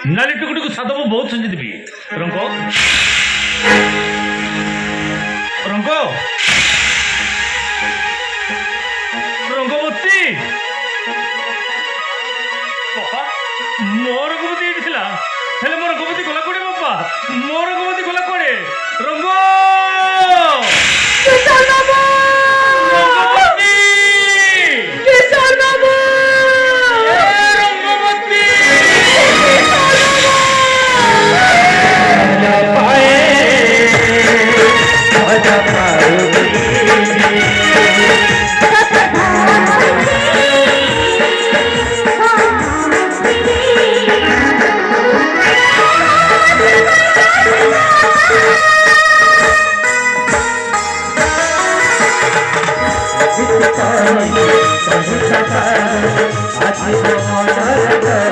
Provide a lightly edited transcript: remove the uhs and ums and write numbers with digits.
नाली टुकड़ी को सादा वो बहुत संजित भी रंको रंको रंगवती बापा मोर रंगवती दिखला हेले मोर रंगवती गला कोडे बापा मोर रंगवती गला कोडे रंगो किसान बाबा रंगवती किसान बाबा आज